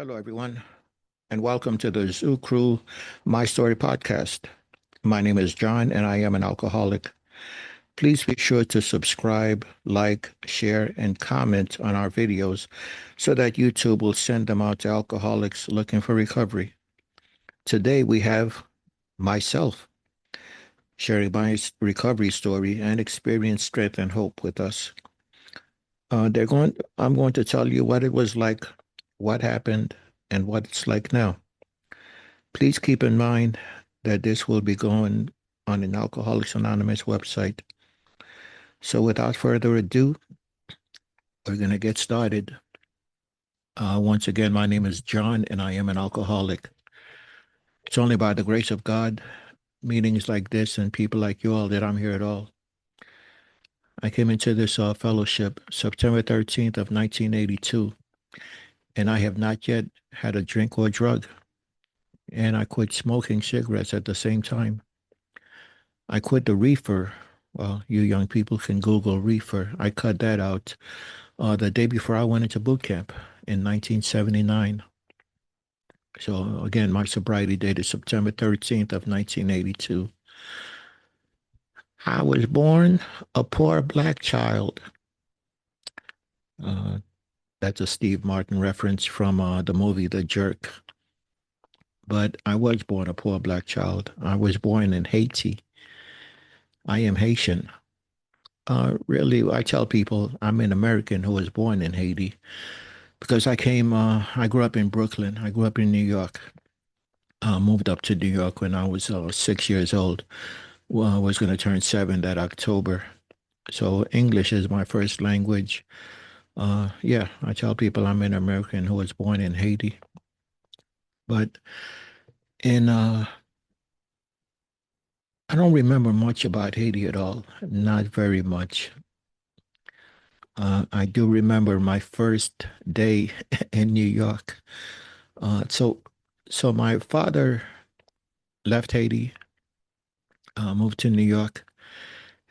Hello, everyone, and welcome to the Zoo Crew My Story podcast. My name is John, and I am an alcoholic. Please be sure to subscribe, like, share, and comment on our videos so that YouTube will send them out to alcoholics looking for recovery. Today, we have myself sharing my recovery story and experience, strength, and hope with us. I'm going to tell you what it was like, what happened, and what it's like now. Please keep in mind that this will be going on an Alcoholics Anonymous website. So without further ado, we're going to get started. Once again, my name is John, and I am an alcoholic. It's only by the grace of God, meetings like this, and people like you all that I'm here at all. I came into this fellowship September 13th of 1982, and I have not yet had a drink or drug. And I quit smoking cigarettes at the same time. I quit the reefer. Well, you young people can Google reefer. I cut that out the day before I went into boot camp in 1979. So again, my sobriety date is September 13th of 1982. I was born a poor black child. Uh, that's a Steve Martin reference from the movie The Jerk. But I was born a poor black child. I was born in Haiti. I am Haitian. Really, I tell people I'm an American who was born in Haiti because I grew up in Brooklyn. I grew up in New York. Moved up to New York when I was 6 years old. Well, I was going to turn 7 that October. So English is my first language. Yeah, I tell people I'm an American who was born in Haiti. But in I don't remember much about Haiti at all. Not very much. I do remember my first day in New York. Uh, so, so my father left Haiti, moved to New York,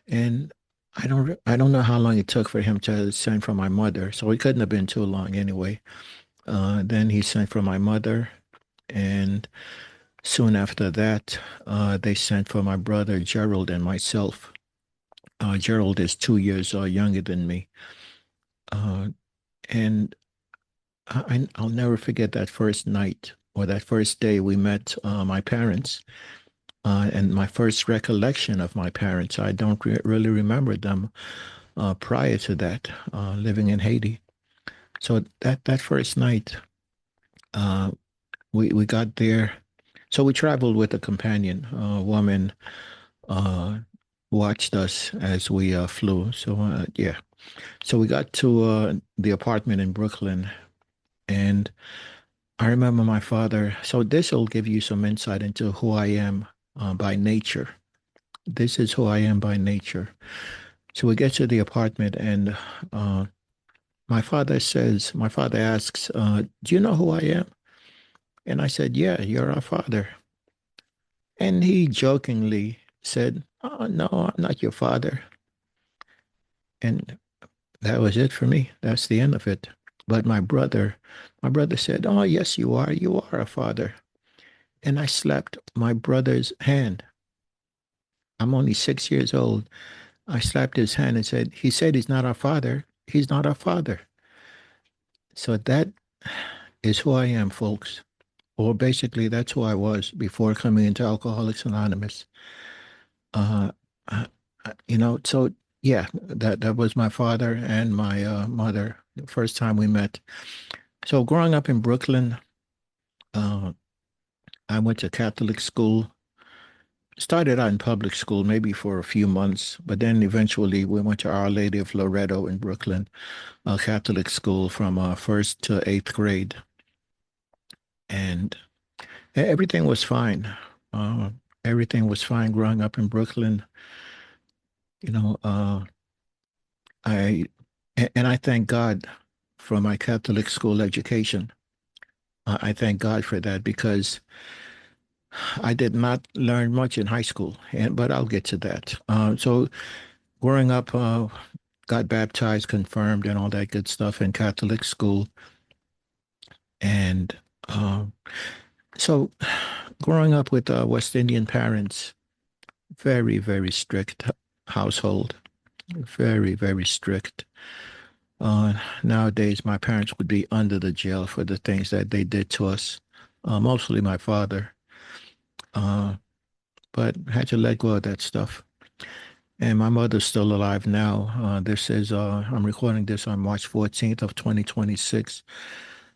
and I don't know how long it took for him to send for my mother. So it couldn't have been too long anyway. Then he sent for my mother, and soon after that, they sent for my brother Gerald and myself. Gerald is 2 years younger than me, uh, and I'll never forget that first night or that first day we met my parents. And my first recollection of my parents, I don't really remember them prior to that, living in Haiti. So that first night, uh, we got there. So we traveled with a companion, a woman, uh, watched us as we flew. So yeah, so we got to the apartment in Brooklyn, and I remember my father. So this will give you some insight into who I am by nature. This is who I am by nature. So we get to the apartment, and uh, my father asks, do you know who I am? And I said, yeah, you're our father. And he jokingly said, oh, no, I'm not your father. And that was it for me. That's the end of it. But my brother said, oh, yes, you are. You are a father. And I slapped my brother's hand. I'm only 6 years old. I slapped his hand and said, he said he's not our father. He's not our father. So that is who I am, folks. Or basically, that's who I was before coming into Alcoholics Anonymous. Uh, so yeah, that was my father and my mother the first time we met. So growing up in Brooklyn, uh, I went to Catholic school. Started out in public school maybe for a few months, but then eventually we went to Our Lady of Loretto in Brooklyn, a Catholic school from first to eighth grade, and everything was fine. Uh, Everything was fine growing up in Brooklyn. You know, I and I thank God for my Catholic school education. I thank God for that because I did not learn much in high school, but I'll get to that. So growing up, got baptized, confirmed, and all that good stuff in Catholic school. And um, so growing up with West Indian parents, very, very strict household, very, very strict. Nowadays, my parents would be under the jail for the things that they did to us, mostly my father, uh, but had to let go of that stuff. And my mother's still alive now. This is, I'm recording this on March 14th of 2026.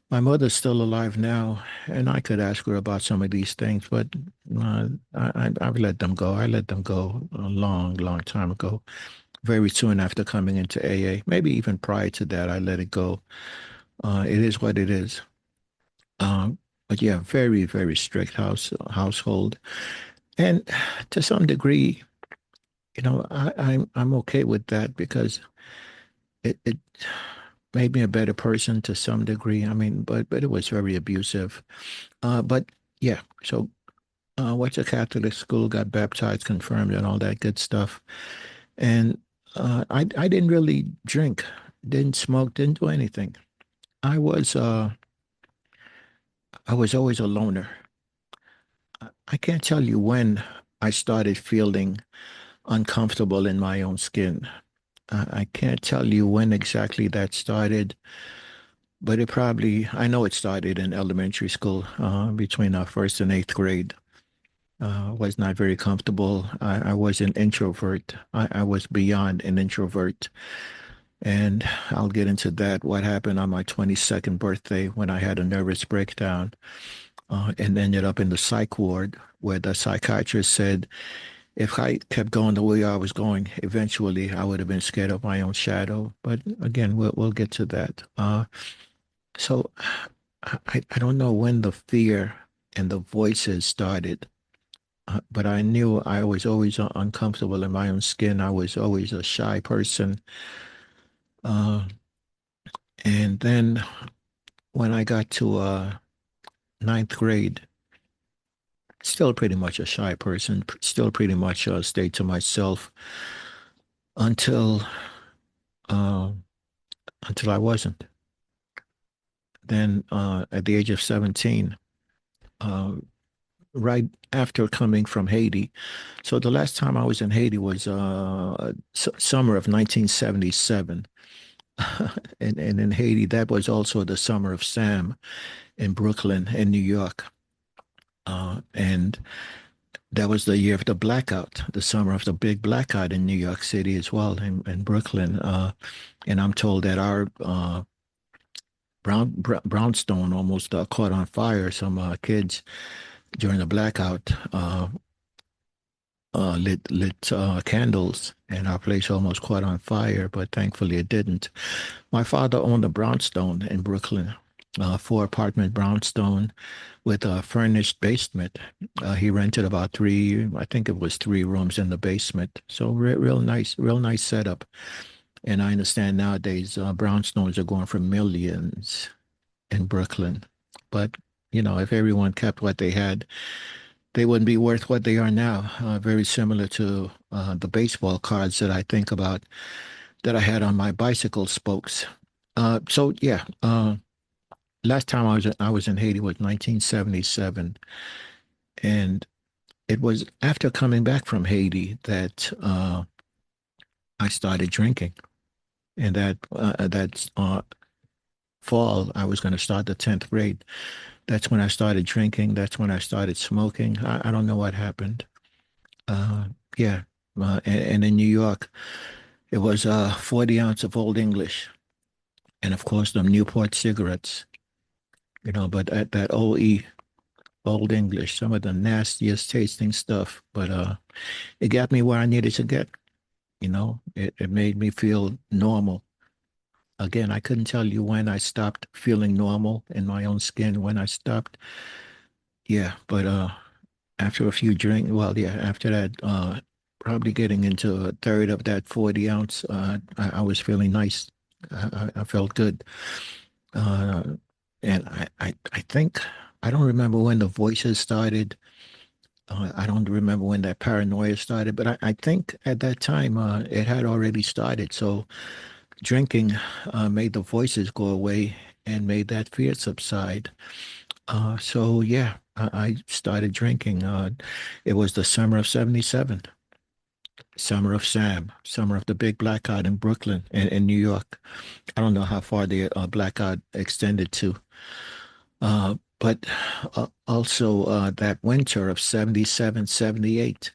My mother's still alive now, and I could ask her about some of these things, but I've let them go. I let them go a long, long time ago, very soon after coming into AA. Maybe even prior to that, I let it go. It is what it is. But yeah, very, very strict household. And to some degree, I'm okay with that because it made me a better person to some degree. I mean, but it was very abusive. But yeah, so went to Catholic school, got baptized, confirmed, and all that good stuff. And I didn't really drink, didn't smoke, didn't do anything. I was uh I was always a loner. I can't tell you when I started feeling uncomfortable in my own skin. I can't tell you when exactly that started, but I know it started in elementary school, between first and eighth grade. Was not very comfortable. I was an introvert. I was beyond an introvert. And I'll get into that, what happened on my 22nd birthday when I had a nervous breakdown, and ended up in the psych ward where the psychiatrist said if I kept going the way I was going, eventually I would have been scared of my own shadow. But again, we'll get to that. So I don't know when the fear and the voices started, but I knew I was always uncomfortable in my own skin. I was always a shy person. Uh, and then when I got to ninth grade, still pretty much a shy person, still pretty much stayed to myself until uh, until I wasn't. Then at the age of 17, uh, right after coming from Haiti. So the last time I was in Haiti was summer of 1977. And in Haiti, that was also the summer of Sam in Brooklyn and New York. And that was the year of the blackout, the summer of the big blackout in New York City as well, in Brooklyn. And I'm told that our brownstone almost caught on fire. Some kids during the blackout lit candles, and our place almost caught on fire, but thankfully it didn't. My father owned a brownstone in Brooklyn, four-apartment brownstone with a furnished basement. He rented about I think it was three rooms in the basement. So real nice setup. And I understand nowadays brownstones are going for millions in Brooklyn. But, if everyone kept what they had, they wouldn't be worth what they are now. Very similar to the baseball cards that I think about that I had on my bicycle spokes. So yeah, last time I was in Haiti was 1977, and it was after coming back from Haiti that I started drinking, and that fall I was going to start the 10th grade. That's when I started drinking. That's when I started smoking. I don't know what happened. Uh, yeah, and in New York, it was 40 ounce of Old English, and of course the Newport cigarettes. But at that Old English, some of the nastiest tasting stuff. But it got me where I needed to get. It made me feel normal. Again, I couldn't tell you when I stopped feeling normal in my own skin, when I stopped. Yeah, but after a few drinks, well, yeah, after that, probably getting into a third of that 40 ounce, I was feeling nice. I felt good. Uh, and I think, I don't remember when the voices started. I don't remember when that paranoia started, but I think at that time it had already started. So drinking made the voices go away. and made that fear subside. So yeah, I started drinking. It was the summer of '77, summer of Sam, summer of the big blackout in Brooklyn and in New York. I don't know how far the blackout extended to, but also that winter of '77, '78.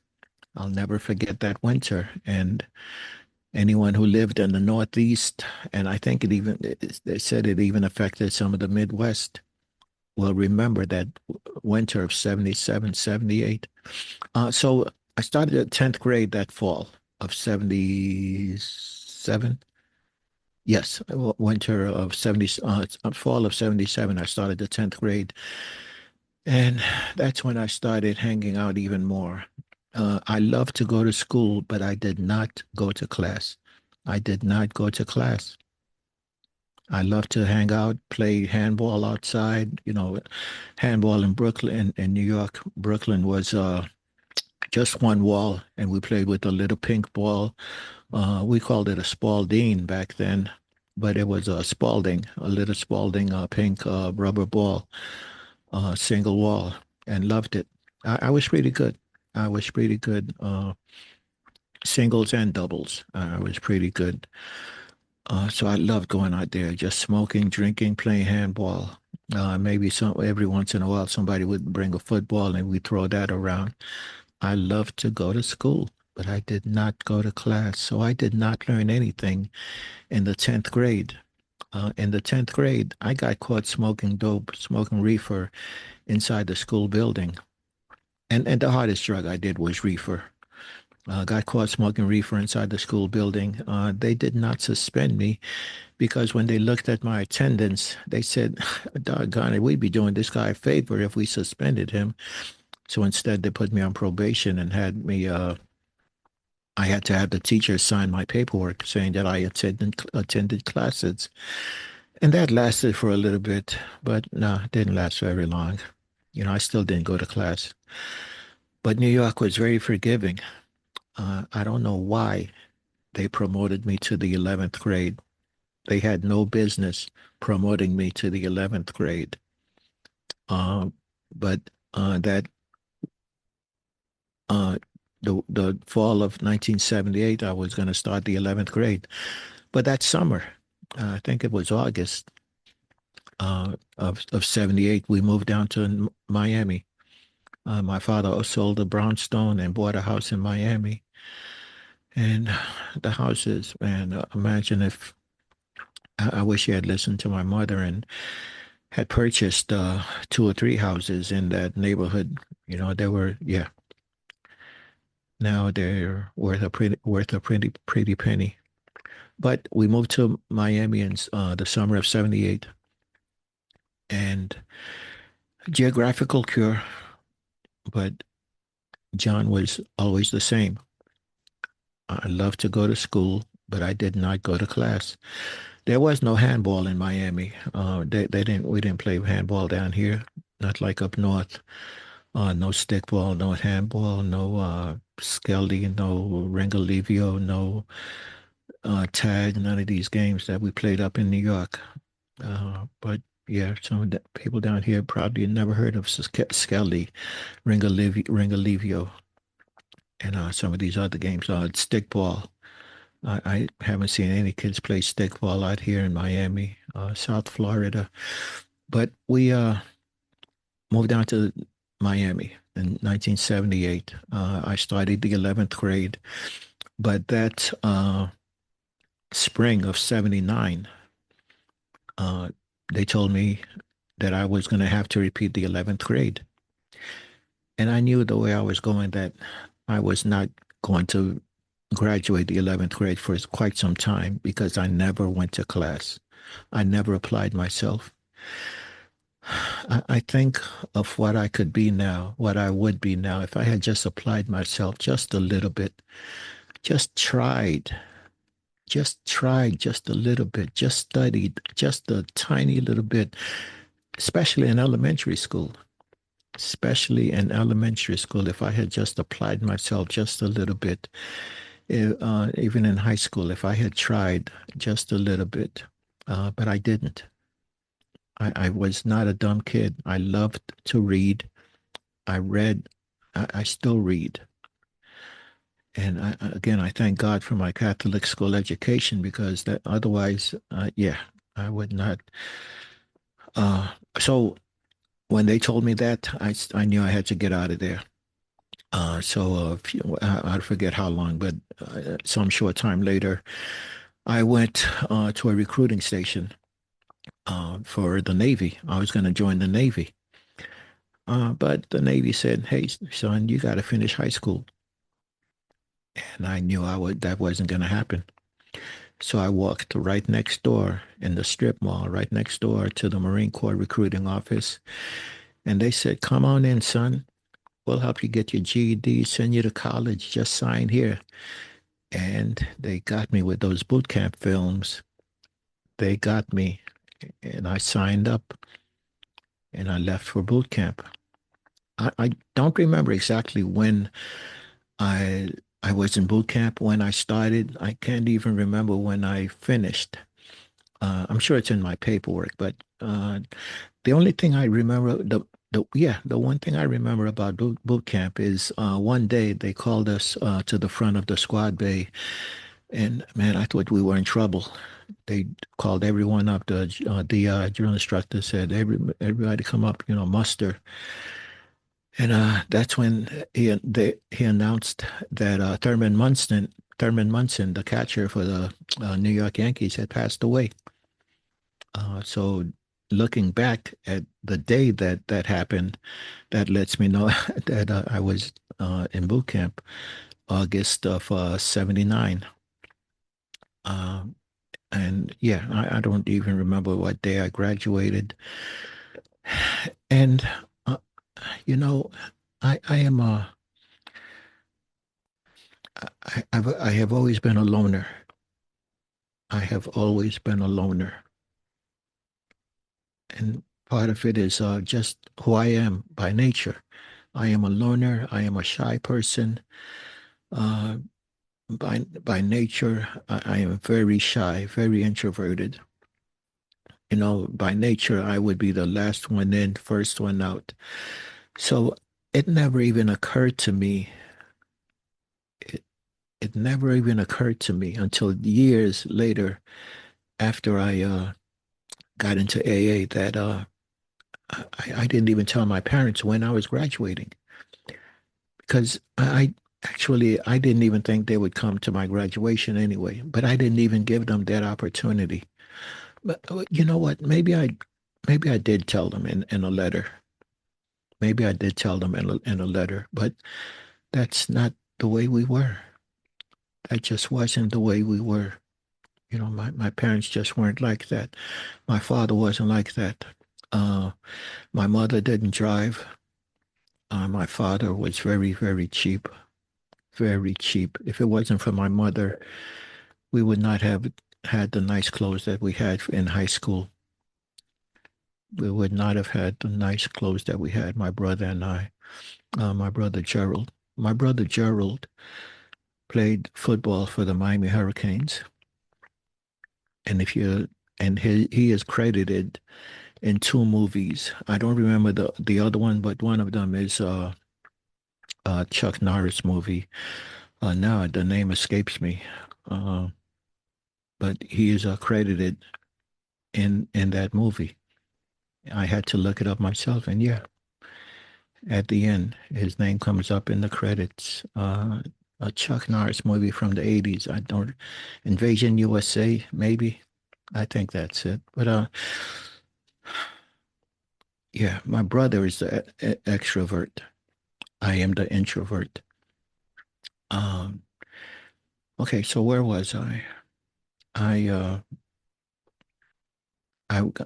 I'll never forget that winter. And anyone who lived in the Northeast, and I think they said it even affected some of the Midwest, will remember that winter of '77, '78. So I started at 10th grade that fall of '77. Yes, winter of 70, fall of '77, I started the 10th grade. And that's when I started hanging out even more. I loved to go to school, but I did not go to class. I did not go to class. I loved to hang out, play handball outside. Handball in Brooklyn, in New York. Brooklyn was just one wall, and we played with a little pink ball. We called it a Spalding back then, but it was a Spalding, a little Spalding pink rubber ball, single wall, and loved it. I was pretty good. I was pretty good, singles and doubles. I was pretty good. So I loved going out there, just smoking, drinking, playing handball. Maybe every once in a while somebody would bring a football and we throw that around. I loved to go to school, but I did not go to class. So I did not learn anything in the 10th grade. In the 10th grade, I got caught smoking dope, smoking reefer inside the school building. And the hardest drug I did was reefer. Got caught smoking reefer inside the school building. They did not suspend me because when they looked at my attendance, they said, doggone it, we'd be doing this guy a favor if we suspended him. So instead, they put me on probation and had me, I had to have the teacher sign my paperwork saying that I attended classes. And that lasted for a little bit, but no, it didn't last very long. I still didn't go to class. But New York was very forgiving. I don't know why they promoted me to the 11th grade. They had no business promoting me to the 11th grade. But that uh, the fall of 1978, I was going to start the 11th grade. But that summer, I think it was August of '78, we moved down to Miami. My father sold a brownstone and bought a house in Miami. And the houses, man, imagine if I wish he had listened to my mother and had purchased two or three houses in that neighborhood. They were, yeah, now they're worth a pretty penny. But we moved to Miami in the summer of '78, and geographical cure, but John was always the same. I loved to go to school, but I did not go to class. There was no handball in Miami. We didn't play handball down here, not like up north. No stickball, no handball, no skelly, no ringalivio, no tag, none of these games that we played up in New York. But yeah, some of the people down here probably never heard of skelly, ringalivio, and some of these other games. Stickball. I haven't seen any kids play stickball out here in Miami, South Florida. But we moved down to Miami in 1978. I started the 11th grade, but that spring of '79, uh, they told me that I was going to have to repeat the 11th grade. And I knew the way I was going that I was not going to graduate the 11th grade for quite some time because I never went to class. I never applied myself. I think of what I could be now, what I would be now if I had just applied myself just a little bit, just tried, just a little bit, just studied just a tiny little bit, especially in elementary school. Especially in elementary school, if I had just applied myself just a little bit, even in high school, if I had tried just a little bit, but I didn't. I was not a dumb kid. I loved to read. I read. I still read. And again, I thank God for my Catholic school education because that otherwise, yeah, I would not. Uh, so when they told me that, I knew I had to get out of there. I forget how long, but some short time later, I went to a recruiting station for the Navy. I was going to join the Navy. But the Navy said, "Hey, son, you got to finish high school." And I knew that wasn't going to happen. So I walked right next door in the strip mall, right next door to the Marine Corps recruiting office. And they said, "Come on in, son. We'll help you get your GED, send you to college. Just sign here." And they got me with those boot camp films. They got me, and I signed up and I left for boot camp. I don't remember exactly when I I was in boot camp when I started. I can't even remember when I finished. I'm sure it's in my paperwork, but the only thing I remember, the one thing I remember about boot camp is one day they called us to the front of the squad bay, and man, I thought we were in trouble. They called everyone up. The drill instructor said, everybody come up, muster. And that's when he announced that Thurman Munson, the catcher for the New York Yankees, had passed away. So looking back at the day that happened, that lets me know that I was in boot camp, August of '79. Um, and yeah, I don't even remember what day I graduated. And uh, you know, I am a I have always been a loner. I have always been a loner, and part of it is just who I am by nature. I am a loner. I am a shy person. Uh, by nature, I am very shy, very introverted. By nature, I would be the last one in, first one out. So it never even occurred to me. It, it never even occurred to me until years later, after I got into AA, that I didn't even tell my parents when I was graduating because I didn't even think they would come to my graduation anyway. But I didn't even give them that opportunity. But you know what? Maybe I did tell them in a letter. Maybe I did tell them in a letter, but that's not the way we were. That just wasn't the way we were. My parents just weren't like that. My father wasn't like that. Uh, my mother didn't drive. My father was very, very cheap, very cheap. If it wasn't for my mother, we would not have had the nice clothes that we had in high school. We would not have had the nice clothes that we had, my brother and I. My brother Gerald. My brother Gerald played football for the Miami Hurricanes, and if you and he is credited in two movies. I don't remember the other one, but one of them is Chuck Norris movie. Now the name escapes me, uh, but he is credited in that movie. I had to look it up myself, and yeah, at the end, his name comes up in the credits. A Chuck Norris movie from the '80s. I don't Invasion USA, maybe. I think that's it. But yeah, my brother is the extrovert. I am the introvert. Um, okay, so where was I? I uh,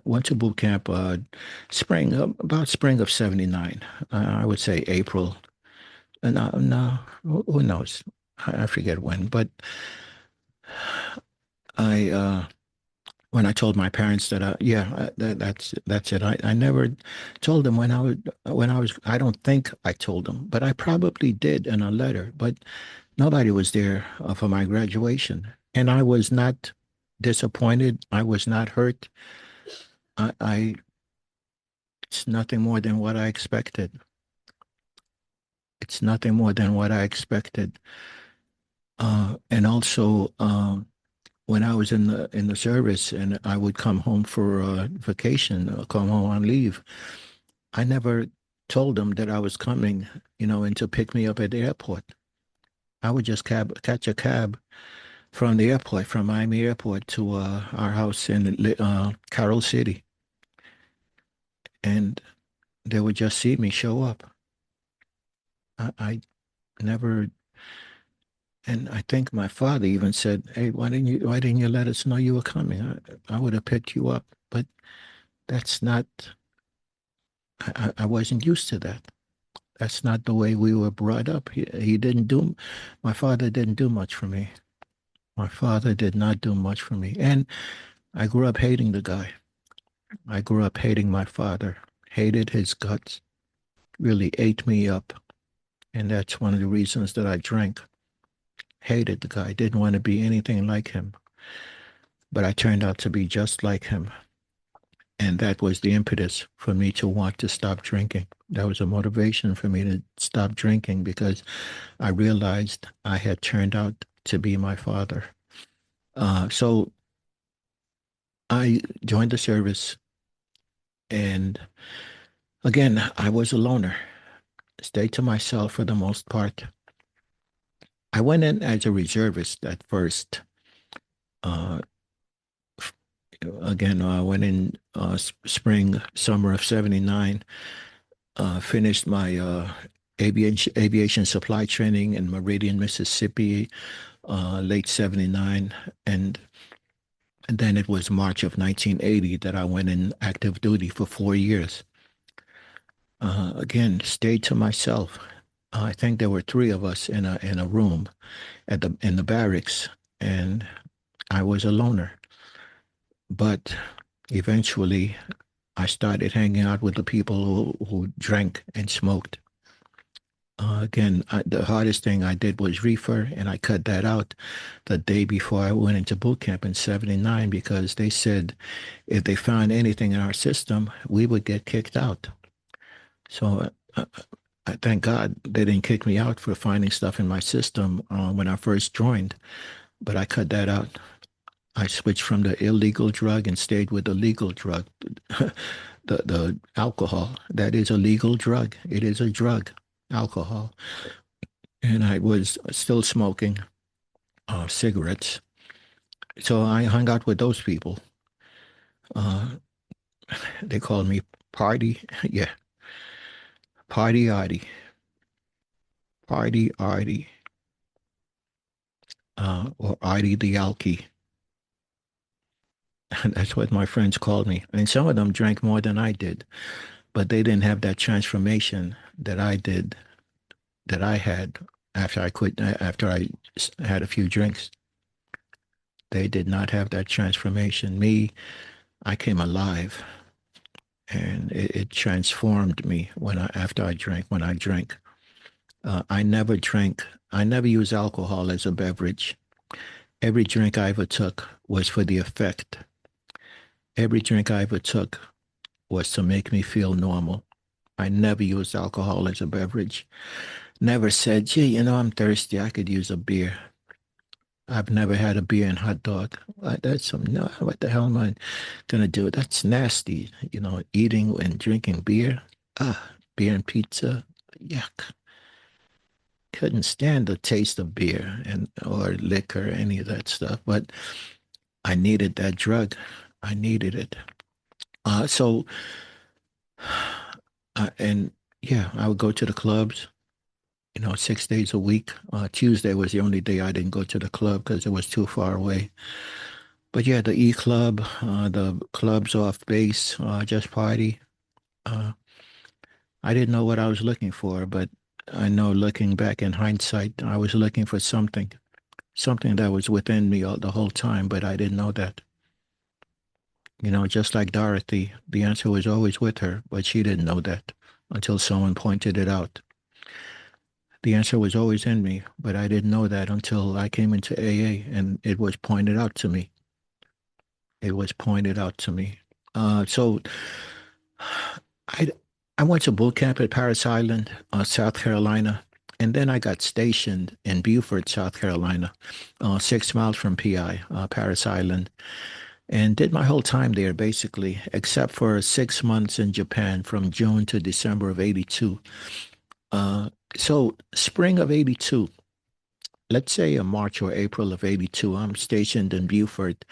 went to boot camp about spring of '79. I would say April. No, no, who knows? I forget when. But I when I told my parents that yeah, that's it. I never told them I don't think I told them, but I probably did in a letter. But nobody was there for my graduation, and I was not disappointed. I was not hurt. I it's nothing more than what I expected. It's nothing more than what I expected. And also, when I was in the service and I would come home for vacation, or come home on leave, I never told them that I was coming, and to pick me up at the airport. I would just catch a cab from the airport, from Miami Airport to our house in Carroll City, and they would just see me show up. I never, and I think my father even said, "Hey, why didn't you let us know you were coming? I would have picked you up." But that's not. I wasn't used to that. That's not the way we were brought up. He didn't do. My father didn't do much for me. My father did not do much for me, and I grew up hating the guy. I grew up hating my father. Hated his guts. Really ate me up, and that's one of the reasons that I drank. Hated the guy. Didn't want to be anything like him, but I turned out to be just like him. And that was the impetus for me to want to stop drinking. That was a motivation for me to stop drinking because I realized I had turned out to be my father. So I joined the service, and again, I was a loner, stayed to myself for the most part. I went in as a reservist at first. Uh, Again, I went in spring, summer of '79. Finished my aviation supply training in Meridian, Mississippi, late '79, and then it was March of 1980 that I went in active duty for 4 years. Again, stayed to myself. I think there were three of us in a room in the barracks, and I was a loner. But eventually, I started hanging out with the people who drank and smoked. Again, the hardest thing I did was reefer, and I cut that out the day before I went into boot camp in '79 because they said if they found anything in our system, we would get kicked out. So I thank God they didn't kick me out for finding stuff in my system when I first joined, but I cut that out. I switched from the illegal drug and stayed with the legal drug, the alcohol. That is a legal drug. It is a drug, alcohol. And I was still smoking cigarettes. So I hung out with those people. Uh, they called me Party, yeah, Party Artie, Party Artie, or Artie the Alky. That's what my friends called me. And some of them drank more than I did, but they didn't have that transformation that I did, that I had after I quit, after I had a few drinks. They did not have that transformation. Me, I came alive, and it transformed me after I drank. When I drank, I never drank. I never used alcohol as a beverage. Every drink I ever took was for the effect. Every drink I ever took was to make me feel normal. I never used alcohol as a beverage. Never said, gee, I'm thirsty. I could use a beer. I've never had a beer and hot dog. No, what the hell am I gonna do? That's nasty. Eating and drinking beer. Beer and pizza. Yuck. Couldn't stand the taste of beer or liquor, any of that stuff. But I needed that drug. I needed it. So, and yeah, I would go to the clubs, 6 days a week. Tuesday was the only day I didn't go to the club because it was too far away. But yeah, the E Club, the clubs off base, just party. Uh, I didn't know what I was looking for, but I know looking back in hindsight, I was looking for something that was within me the whole time, but I didn't know that. Just like Dorothy, the answer was always with her, but she didn't know that until someone pointed it out. The answer was always in me, but I didn't know that until I came into AA and it was pointed out to me. It was pointed out to me. So I I went to boot camp at Paris Island, South Carolina, and then I got stationed in Beaufort, South Carolina, 6 miles from PI, Paris Island, and did my whole time there basically, except for 6 months in Japan from June to December of '82. Uh, so spring of '82, let's say March or April of '82, I'm stationed in Beaufort,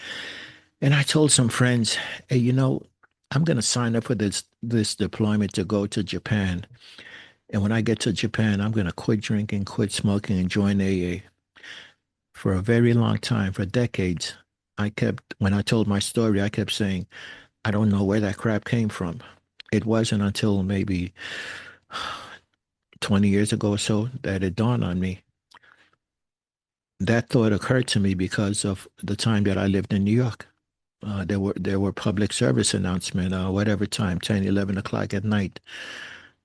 and I told some friends, hey, I'm going to sign up for this deployment to go to Japan. And when I get to Japan, I'm going to quit drinking, quit smoking, and join AA. For a very long time, for decades, when I told my story, I kept saying, I don't know where that crap came from. It wasn't until maybe 20 years ago or so that it dawned on me. That thought occurred to me because of the time that I lived in New York. There were public service announcements, whatever time, 10, 11 o'clock at night.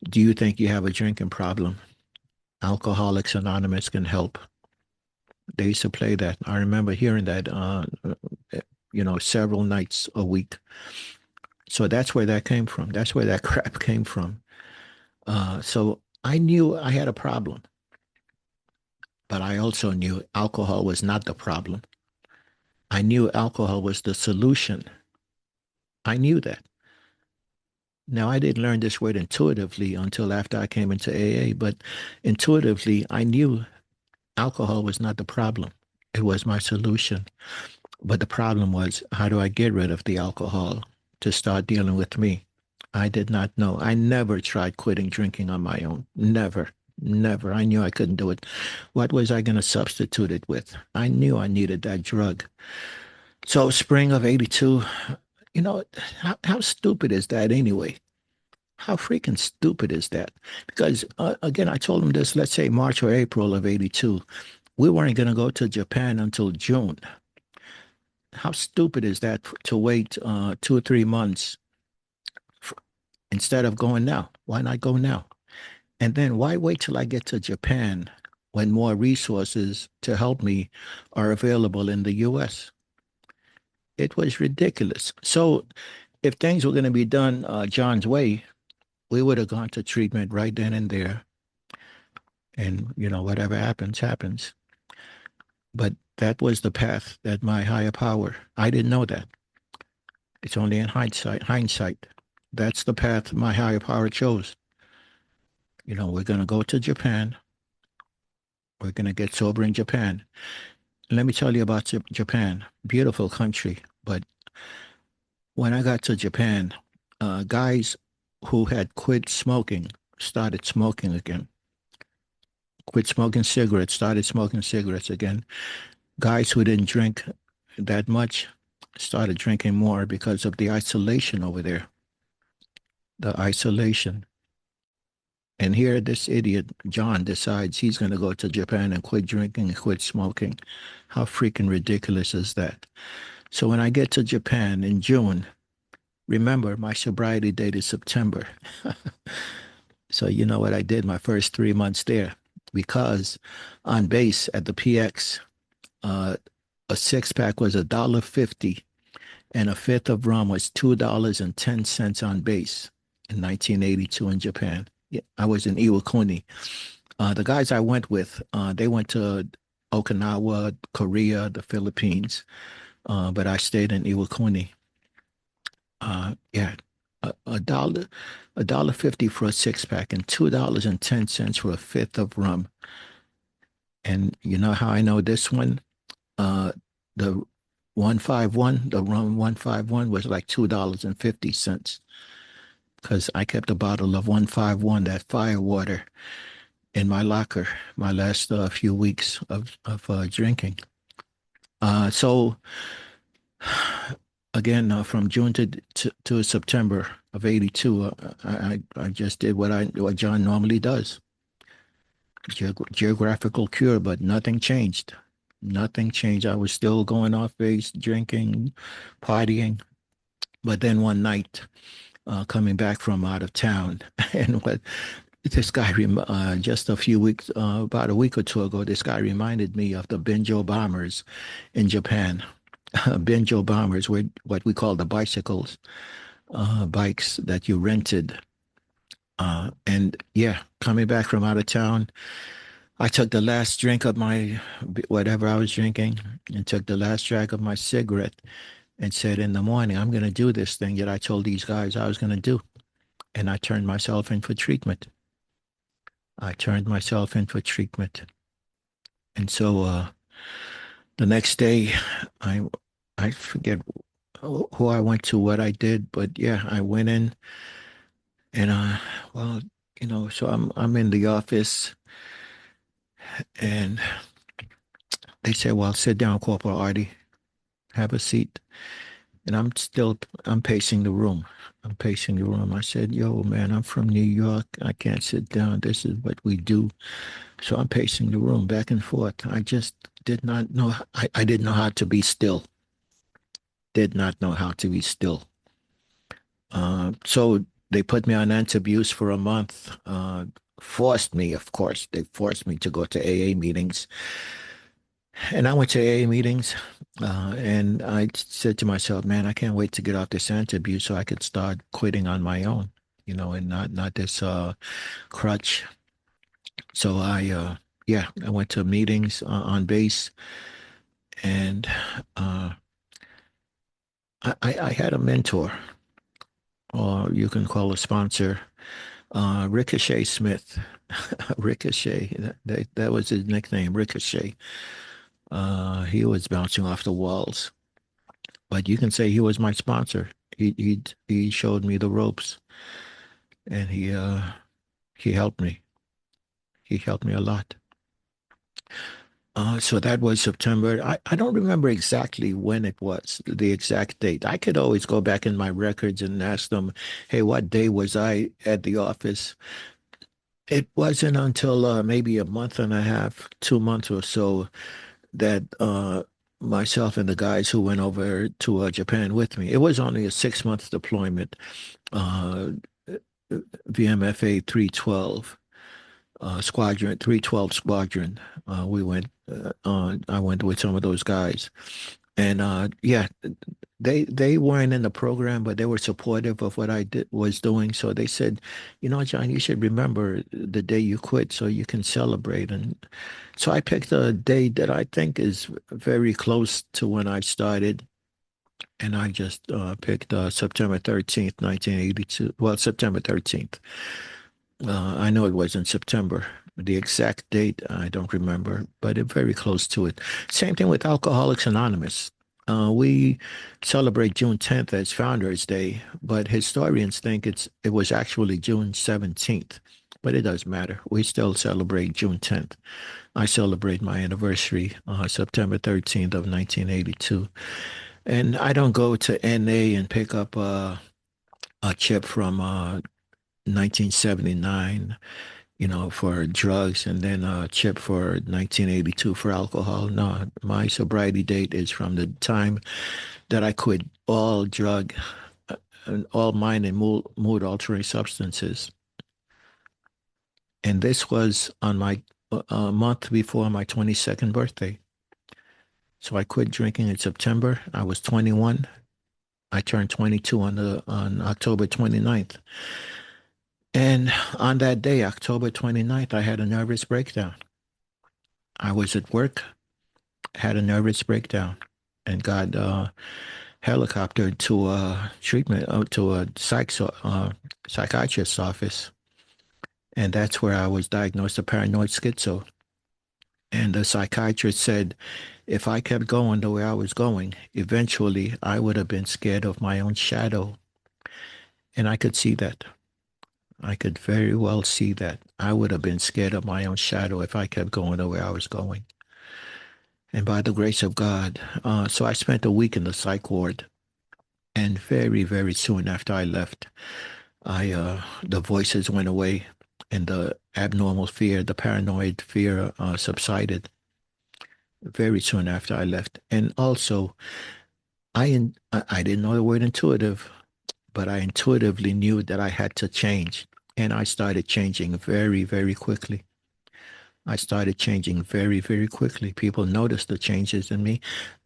Do you think you have a drinking problem? Alcoholics Anonymous can help. They used to play that. I remember hearing that, several nights a week. So that's where that came from. That's where that crap came from. So I knew I had a problem, but I also knew alcohol was not the problem. I knew alcohol was the solution. I knew that. Now, I didn't learn this word intuitively until after I came into AA, but intuitively, I knew alcohol was not the problem. It was my solution. But the problem was, how do I get rid of the alcohol to start dealing with me? I did not know. I never tried quitting drinking on my own. Never, never. I knew I couldn't do it. What was I going to substitute it with? I knew I needed that drug. So, spring of '82, you know, how stupid is that anyway? How freaking stupid is that? Because, again, I told him this, let's say March or April of '82. We weren't going to go to Japan until June. How stupid is that to wait 2 or 3 months instead of going now? Why not go now? And then why wait till I get to Japan when more resources to help me are available in the US? It was ridiculous. So if things were going to be done John's way, we would have gone to treatment right then and there. And, whatever happens, happens. But that was the path that my higher power, I didn't know that. It's only in hindsight. That's the path my higher power chose. We're going to go to Japan. We're going to get sober in Japan. Let me tell you about Japan. Beautiful country. But when I got to Japan, guys who had quit smoking started smoking again. Quit smoking cigarettes, started smoking cigarettes again. Guys who didn't drink that much started drinking more because of the isolation over there. The isolation. And here, this idiot, John, decides he's going to go to Japan and quit drinking and quit smoking. How freaking ridiculous is that? So when I get to Japan in June, remember my sobriety date is September. So you know what I did my first 3 months there? Because on base at the PX, uh, a six pack was $1.50 and a fifth of rum was $2.10 on base in 1982 in Japan. Yeah, I was in Iwakuni. The guys I went with, they went to Okinawa, Korea, the Philippines, but I stayed in Iwakuni. Yeah, a $1.50 for a six pack and $2.10 for a fifth of rum. And you know how I know this one? The 151, the rum 151 was like $2.50 because I kept a bottle of 151, that fire water, in my locker my last few weeks of drinking. So again, from June to September of '82, I just did what John normally does, geographical cure, but nothing changed. Nothing changed. I was still going off base, drinking, partying. But then one night, coming back from out of town, and what this guy, just a few weeks, about a week or two ago, this guy reminded me of the Benjo bombers in Japan. Benjo bombers were what we call the bicycles, bikes that you rented. And yeah, coming back from out of town, I took the last drink of my whatever I was drinking and took the last drag of my cigarette and said, in the morning, I'm going to do this thing that I told these guys I was going to do. And I turned myself in for treatment. I turned myself in for treatment. And so the next day, I I forget who I went to, what I did, but yeah, I went in and well, so I'm in the office and they said, well, sit down, Corporal Artie, have a seat. And I'm pacing the room. I'm pacing the room. I said, yo, man, I'm from New York. I can't sit down. This is what we do. So I'm pacing the room back and forth. I just did not know. I didn't know how to be still. Did not know how to be still. So they put me on antabuse for a month. Forced me, of course. They forced me to go to AA meetings. And I went to AA meetings, and I said to myself, man, I can't wait to get off this antabuse so I could start quitting on my own, and not this crutch. So yeah, I went to meetings on base, and uh, I had a mentor, or you can call a sponsor, Ricochet Smith. Ricochet, that was his nickname, Ricochet. He was bouncing off the walls, but you can say he was my sponsor. He showed me the ropes, and he helped me. He helped me a lot. So that was September. I don't remember exactly when it was, the exact date. I could always go back in my records and ask them, hey, what day was I at the office? It wasn't until maybe a month and a half, 2 months or so that myself and the guys who went over to Japan with me, it was only a 6 month deployment, uh, VMFA 312. Squadron 312 Squadron. We went on. I went with some of those guys, and yeah, they weren't in the program, but they were supportive of what I was doing. So they said, John, you should remember the day you quit so you can celebrate. And so I picked a day that I think is very close to when I started. And I just picked September 13th, 1982. Well, September 13th. I know it was in September. The exact date, I don't remember, but it's very close to it. Same thing with Alcoholics Anonymous. We celebrate June 10th as Founders Day, but historians think it was actually June 17th. But it doesn't matter. We still celebrate June 10th. I celebrate my anniversary, September 13th of 1982. And I don't go to NA and pick up a chip from 1979, for drugs, and then a chip for 1982 for alcohol. No, my sobriety date is from the time that I quit all drug and all mind and mood altering substances. And this was on my a month before my 22nd birthday. So I quit drinking in September. I was 21. I turned 22 on October 29th. And on that day, October 29th, I had a nervous breakdown. I was at work, had a nervous breakdown, and got helicoptered to a treatment, to a psychiatrist's office. And that's where I was diagnosed a paranoid schizo. And the psychiatrist said if I kept going the way I was going, eventually I would have been scared of my own shadow. And I could see that. I could very well see that. I would have been scared of my own shadow if I kept going the way I was going. And by the grace of God, so I spent a week in the psych ward. And very, very soon after I left, the voices went away and the abnormal fear, the paranoid fear subsided very soon after I left. And also, I didn't know the word intuitive, but I intuitively knew that I had to change. And I started changing very, very quickly. I started changing very, very quickly. People noticed the changes in me.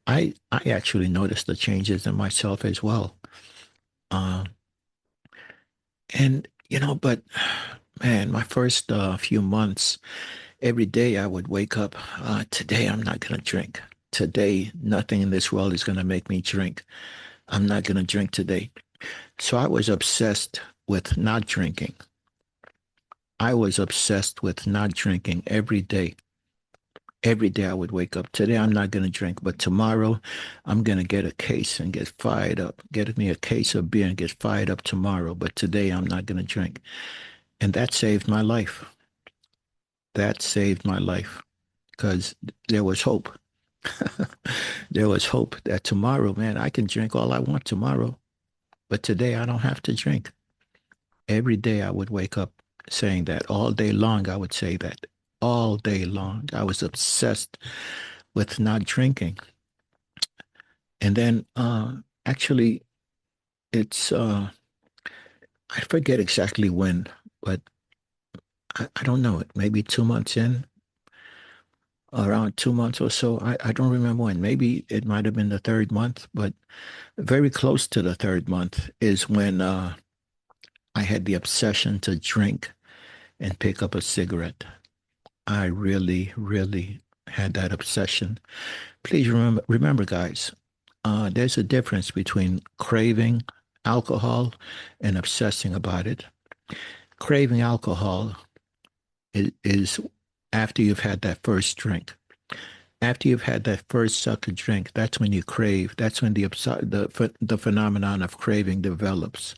I actually noticed the changes in myself as well. Uh, and But man, my first few months, every day I would wake up, today I'm not going to drink. Today, nothing in this world is going to make me drink. I'm not going to drink today. So I was obsessed with not drinking. I was obsessed with not drinking every day. Every day I would wake up. Today I'm not going to drink, but tomorrow I'm going to get a case and get fired up. Get me a case of beer and get fired up tomorrow. But today I'm not going to drink. And that saved my life. That saved my life because there was hope. There was hope that tomorrow, man, I can drink all I want tomorrow. But today I don't have to drink. Every day I would wake up saying that. All day long I would say that. All day long. I was obsessed with not drinking. And then actually it's I forget exactly when, but I don't know, maybe 2 months in, around 2 months or so. I don't remember when. Maybe it might have been the third month, but very close to the third month is when I had the obsession to drink and pick up a cigarette. I really, really had that obsession. Please remember, guys, there's a difference between craving alcohol and obsessing about it. Craving alcohol is after you've had that first drink. After you've had that first suck of drink, that's when you crave. That's when the phenomenon of craving develops.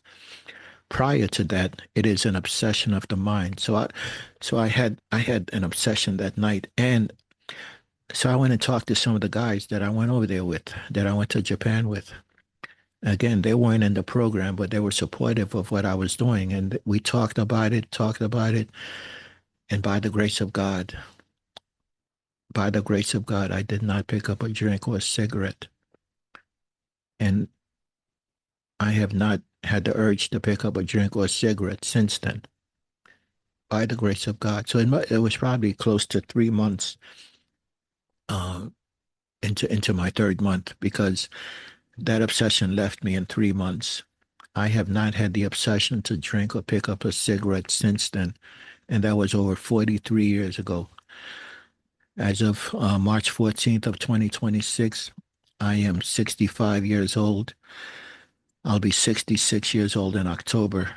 Prior to that, it is an obsession of the mind. So I had an obsession that night, and so I went and talked to some of the guys that I went over there with, that I went to Japan with. Again, they weren't in the program, but they were supportive of what I was doing, and we talked about it, and by the grace of God, I did not pick up a drink or a cigarette, and I have not had the urge to pick up a drink or a cigarette since then. By the grace of God. So it was probably close to 3 months uh, into my third month because that obsession left me in 3 months. I have not had the obsession to drink or pick up a cigarette since then, and that was over 43 years ago. As of March 14th of 2026, I am 65 years old. I'll be 66 years old in October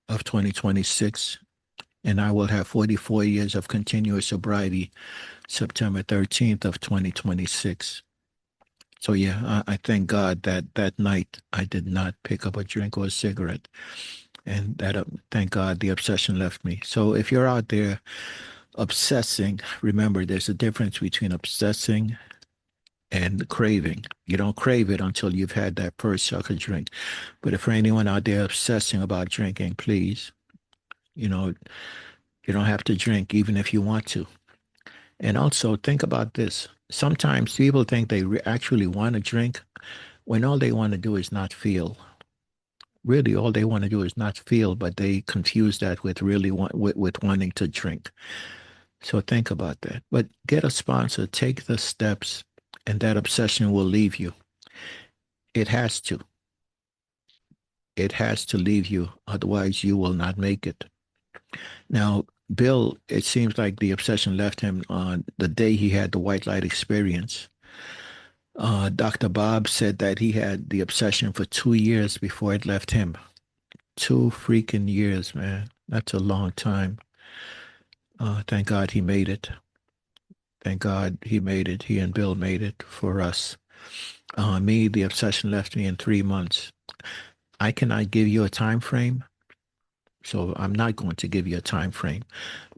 of 2026, and I will have 44 years of continuous sobriety September 13th of 2026. So yeah, I thank God that that night I did not pick up a drink or a cigarette, and that thank God the obsession left me. So if you're out there obsessing, remember there's a difference between obsessing and craving. You don't crave it until you've had that first sucker drink. But if for anyone out there obsessing about drinking, please, you know, you don't have to drink even if you want to. And also think about this. Sometimes people think they actually want to drink when all they want to do is not feel. Really, all they want to do is not feel, but they confuse that with really with wanting to drink. So think about that. But get a sponsor, take the steps, and that obsession will leave you. It has to. It has to leave you. Otherwise, you will not make it. Now, Bill, it seems like the obsession left him on the day he had the white light experience. Dr. Bob said that he had the obsession for 2 years before it left him. 2 freaking years, man. That's a long time. Thank God he made it. Thank God he made it. He and Bill made it for us. Me, the obsession left me in 3 months. I cannot give you a time frame, so I'm not going to give you a time frame.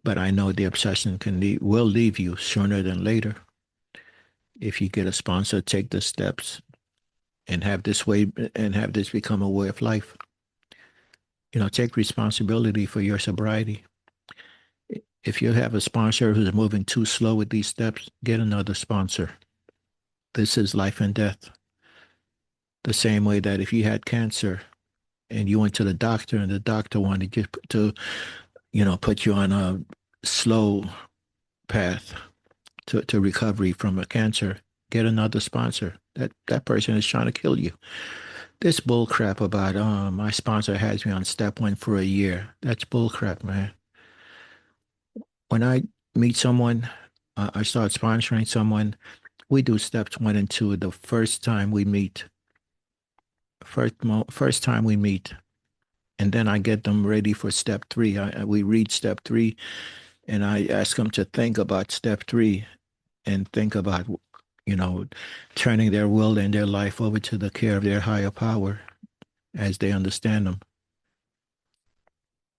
But I know the obsession will leave you sooner than later. If you get a sponsor, take the steps and have this become a way of life. Take responsibility for your sobriety. If you have a sponsor who's moving too slow with these steps, get another sponsor. This is life and death. The same way that if you had cancer and you went to the doctor and the doctor wanted you to put you on a slow path to recovery from a cancer, get another sponsor. That person is trying to kill you. This bull crap about my sponsor has me on step one for a year. That's bull crap, man. When I meet someone, I start sponsoring someone. We do steps one and two the first time we meet. First time we meet, and then I get them ready for step three. We read step three, and I ask them to think about step three and think about, you know, turning their will and their life over to the care of their higher power as they understand them.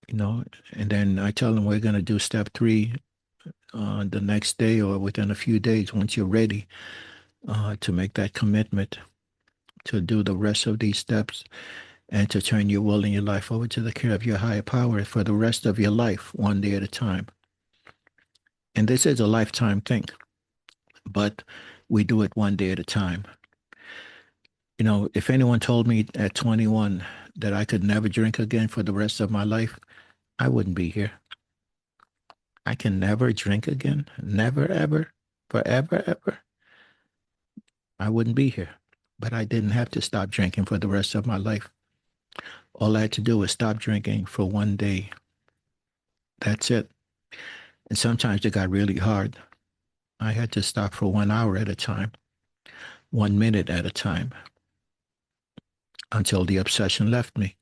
You know, and then I tell them we're going to do step three the next day or within a few days once you're ready to make that commitment to do the rest of these steps and to turn your will and your life over to the care of your higher power for the rest of your life, one day at a time. And this is a lifetime thing, but we do it one day at a time. You know, if anyone told me at 21 that I could never drink again for the rest of my life, I wouldn't be here. I can never drink again, never, ever, forever, ever. I wouldn't be here. But I didn't have to stop drinking for the rest of my life. All I had to do was stop drinking for one day. That's it. And sometimes it got really hard. I had to stop for 1 hour at a time, 1 minute at a time, until the obsession left me.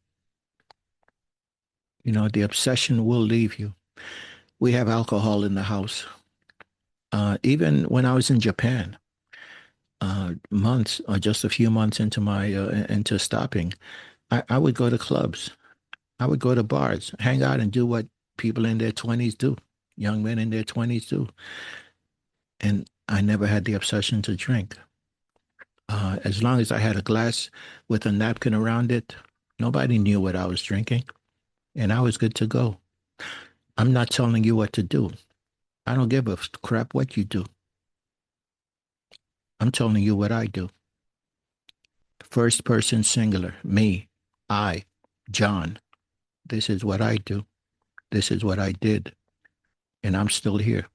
You know, the obsession will leave you. We have alcohol in the house. Even when I was in Japan, months or just a few months into my into stopping, I would go to clubs. I would go to bars, hang out, and do what people in their 20s do, young men in their 20s do. And I never had the obsession to drink. As long as I had a glass with a napkin around it, nobody knew what I was drinking, and I was good to go. I'm not telling you what to do. I don't give a crap what you do. I'm telling you what I do. First person singular, me, I, John. This is what I do. This is what I did. And I'm still here.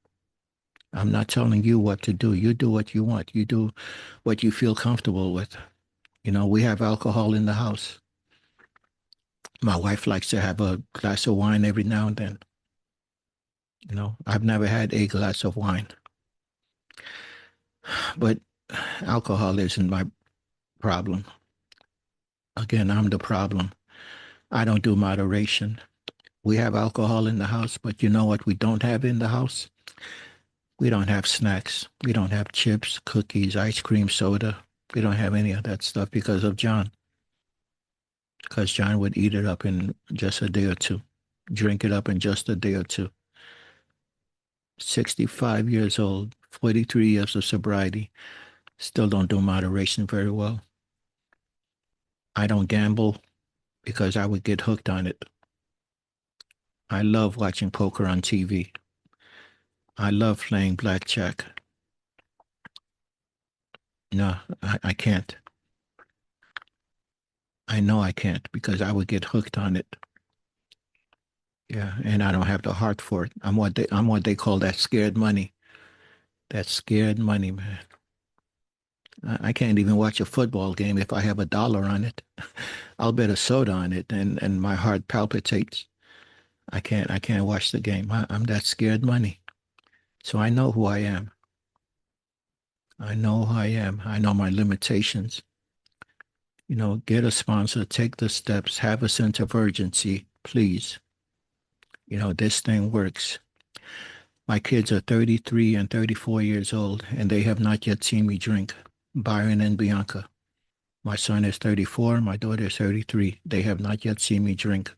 I'm not telling you what to do. You do what you want. You do what you feel comfortable with. You know, we have alcohol in the house. My wife likes to have a glass of wine every now and then. You know, I've never had a glass of wine, but alcohol isn't my problem. Again, I'm the problem. I don't do moderation. We have alcohol in the house, but you know what we don't have in the house? We don't have snacks. We don't have chips, cookies, ice cream, soda. We don't have any of that stuff because of John. Because John would eat it up in just a day or two, drink it up in just a day or two. 65 years old, 43 years of sobriety, still don't do moderation very well. I don't gamble because I would get hooked on it. I love watching poker on TV. I love playing blackjack. No, I can't. I know I can't because I would get hooked on it. Yeah, and I don't have the heart for it. I'm what they call that scared money. That scared money, man. I can't even watch a football game if I have $1 on it. I'll bet a soda on it, and my heart palpitates. I can't watch the game. I'm that scared money. So I know who I am. I know who I am. I know my limitations. You know, get a sponsor, take the steps, have a sense of urgency, please. You know, this thing works. My kids are 33 and 34 years old, and they have not yet seen me drink. Byron and Bianca. My son is 34, my daughter is 33. They have not yet seen me drink.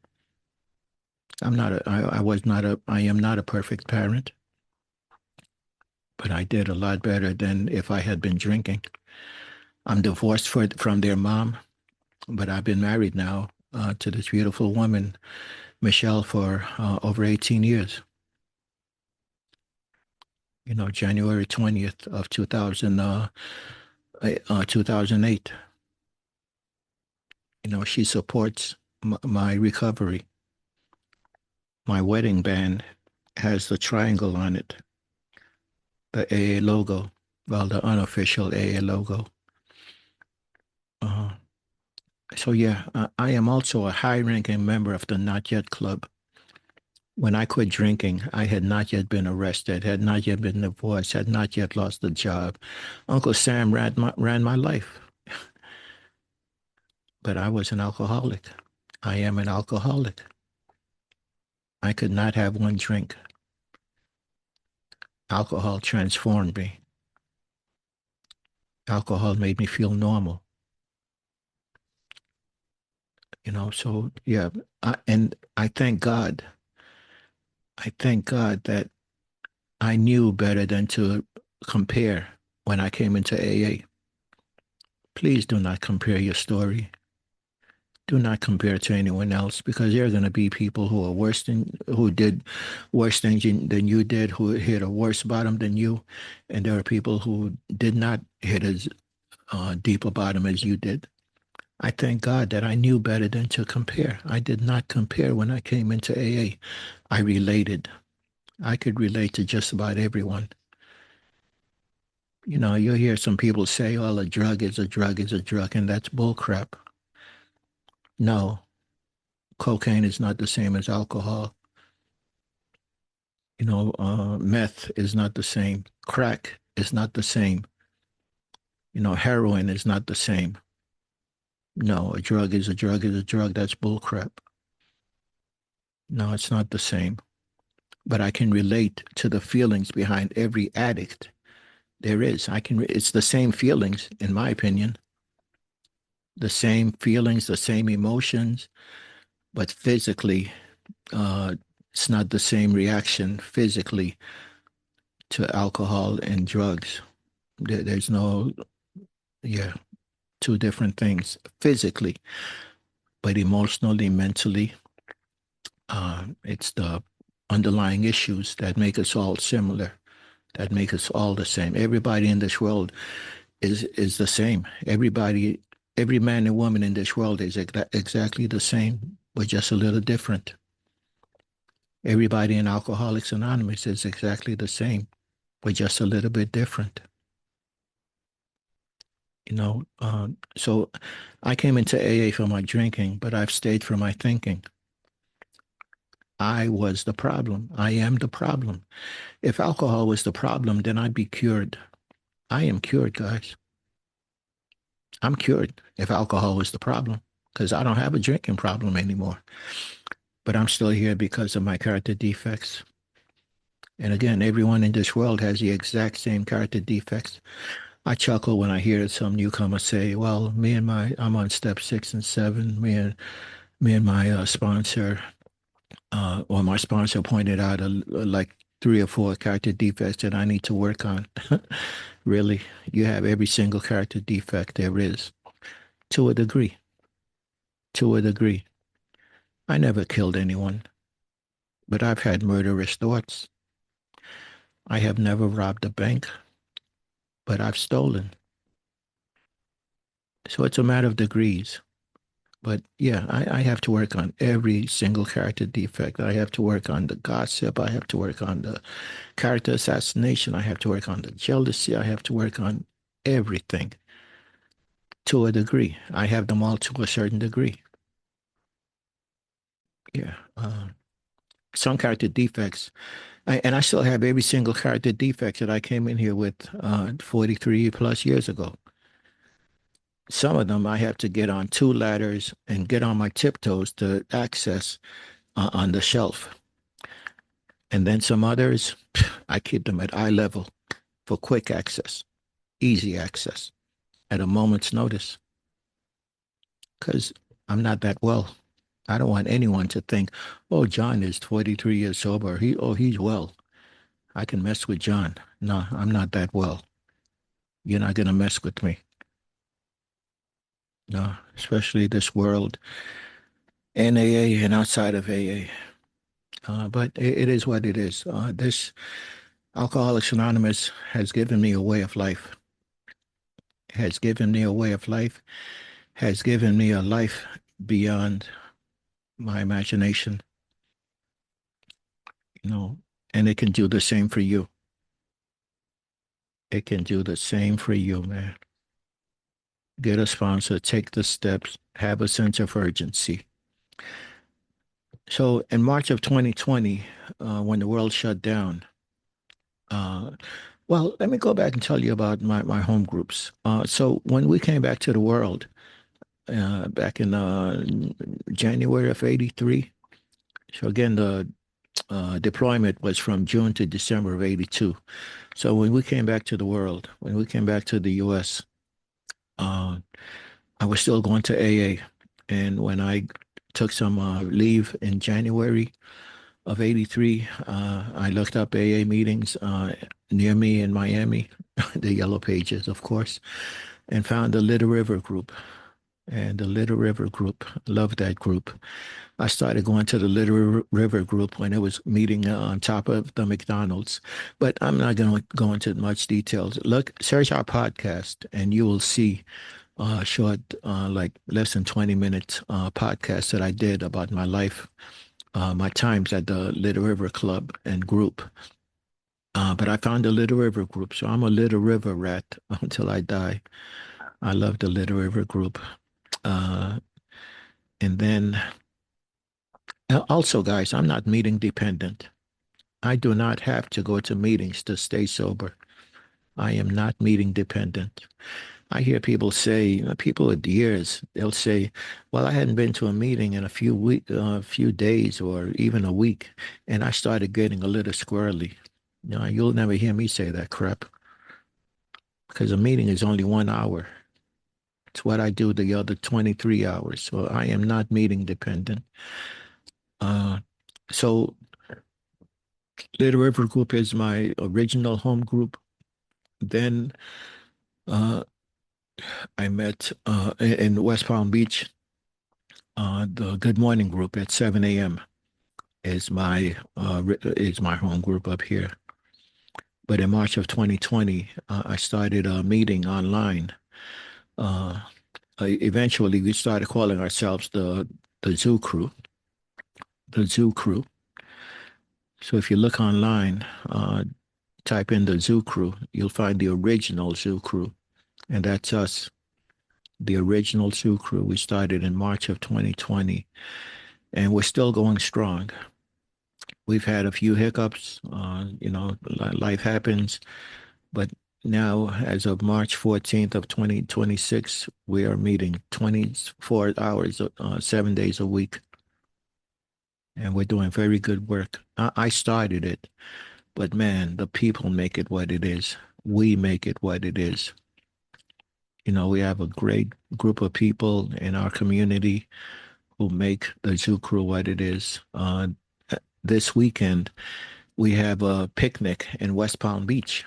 I am not a perfect parent, but I did a lot better than if I had been drinking. I'm divorced from their mom, but I've been married now to this beautiful woman, Michelle, for over 18 years. You know, January 20th of 2008. You know, she supports my recovery. My wedding band has the triangle on it, the AA logo, well, the unofficial AA logo. Uh, So yeah, I am also a high-ranking member of the Not Yet Club. When I quit drinking, I had not yet been arrested, had not yet been divorced, had not yet lost a job. Uncle Sam ran my life, but I was an alcoholic. I am an alcoholic. I could not have one drink. Alcohol transformed me. Alcohol made me feel normal, so yeah, and I thank God. I thank God that I knew better than to compare when I came into AA. Please do not compare your story. Do not compare to anyone else, because there are going to be people who are who did worse things than you did, who hit a worse bottom than you, and there are people who did not hit as deep a bottom as you did. I thank God that I knew better than to compare. I did not compare when I came into AA. I related. I could relate to just about everyone. You'll hear some people say, "Oh, a drug is a drug is a drug," and that's bullcrap. No, cocaine is not the same as alcohol. Meth is not the same. Crack is not the same. Heroin is not the same. No, a drug is a drug is a drug. That's bullcrap. No, it's not the same. But I can relate to the feelings behind every addict there is. It's the same feelings, in my opinion, the same feelings, the same emotions, but physically, uh, it's not the same reaction physically to alcohol and drugs. There's no, yeah, two different things physically, but emotionally, mentally, it's the underlying issues that make us all similar, that make us all the same. Everybody in this world is the same. Every man and woman in this world is exactly the same, but just a little different. Everybody in Alcoholics Anonymous is exactly the same, but just a little bit different. So I came into AA for my drinking, but I've stayed for my thinking. I was the problem. I am the problem. If alcohol was the problem, then I'd be cured. I am cured, guys. I'm cured if alcohol was the problem, because I don't have a drinking problem anymore. But I'm still here because of my character defects. And again, everyone in this world has the exact same character defects. I chuckle when I hear some newcomer say, "Well, I'm on step 6 and 7. Me and my sponsor, or my sponsor pointed out like 3 or 4 character defects that I need to work on." Really, you have every single character defect there is, to a degree. To a degree. I never killed anyone, but I've had murderous thoughts. I have never robbed a bank, but I've stolen. So it's a matter of degrees. But yeah, I have to work on every single character defect. I have to work on the gossip. I have to work on the character assassination. I have to work on the jealousy. I have to work on everything to a degree. I have them all to a certain degree. Yeah. Some character defects, and I still have every single character defect that I came in here with 43 plus years ago. Some of them I have to get on 2 ladders and get on my tiptoes to access on the shelf. And then some others, I keep them at eye level for quick access, easy access at a moment's notice, because I'm not that well. I don't want anyone to think, "Oh, John is 43 years sober. He's well. I can mess with John." No, I'm not that well. You're not going to mess with me. No, especially this world and AA and outside of AA. But it is what it is. This Alcoholics Anonymous has given me a way of life, has given me a way of life, has given me a life beyond my imagination, you know, and it can do the same for you. It can do the same for you, man. get a sponsor, take the steps, have a sense of urgency. So in March of 2020, when the world shut down, uh, well, let me go back and tell you about my home groups. So when we came back to the world back in January of '83, so again, the deployment was from June to December of '82. So when we came back to the world, when we came back to the U.S., uh, I was still going to AA. And when I took some leave in January of '83, I looked up AA meetings near me in Miami, the Yellow Pages, of course, and found the Little River group. And the Little River group, loved that group. I started going to the Little River group when it was meeting on top of the McDonald's. But I'm not going to go into much details. Look, search our podcast, and you will see short, like less than 20 minutes podcast that I did about my life, my times at the Little River Club and group. But I found the Little River group, so I'm a Little River rat until I die. I love the Little River group. Uh, and then also, guys, I'm not meeting dependent. I do not have to go to meetings to stay sober. I am not meeting dependent. I hear people say, people with years, they'll say, "Well, I hadn't been to a meeting in few days, or even a week, and I started getting a little squirrely." No, you'll never hear me say that crap because a meeting is only 1 hour. It's what I do the other 23 hours. So I am not meeting dependent. Uh, so Little River Group is my original home group. Then uh, I met in West Palm Beach, the Good Morning Group at 7 a.m. Is my home group up here. But in March of 2020, I started a meeting online. Uh, Eventually, we started calling ourselves the Zoo Crew, the Zoo Crew. So if you look online, type in the Zoo Crew, you'll find the original Zoo Crew, and that's us, the original Zoo Crew. We started in March of 2020, and we're still going strong. We've had a few hiccups, life happens, but now, as of March 14th of 2026, we are meeting 24 hours, 7 days a week, and we're doing very good work. I started it, but man, the people make it what it is. We make it what it is. We have a great group of people in our community who make the Zoo Crew what it is. This weekend, we have a picnic in West Palm Beach.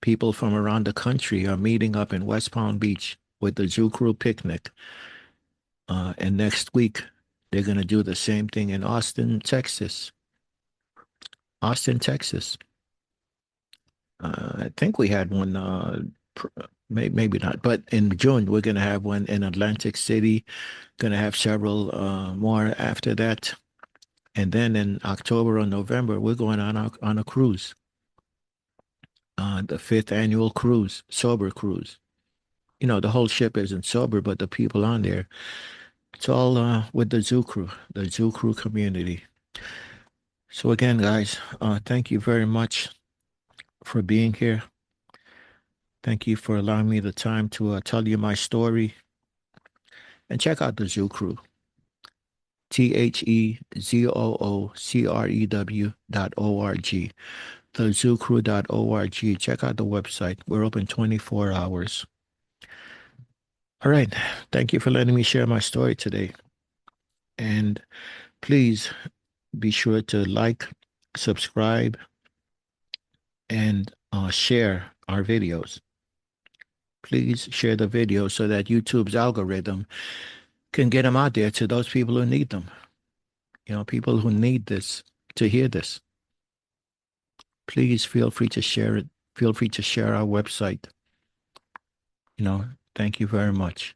People from around the country are meeting up in West Palm Beach with the Zoo Crew picnic. And next week, they're going to do the same thing in Austin, Texas. Austin, Texas. I think we had one, maybe not, but in June, we're going to have one in Atlantic City, going to have several more after that. And then in October or November, we're going on a cruise, the fifth annual cruise, sober cruise. The whole ship isn't sober, but the people on there, it's all with the Zoo Crew community. So again, guys, thank you very much for being here. Thank you for allowing me the time to tell you my story. And check out the Zoo Crew, TheZoocrew.org, thezooCrew.org. Check out the website. We're open 24 hours. All right. Thank you for letting me share my story today. And please be sure to like, subscribe, and share our videos. Please share the videos so that YouTube's algorithm can get them out there to those people who need them. People who need this, to hear this. Please feel free to share it. Feel free to share our website. Thank you very much.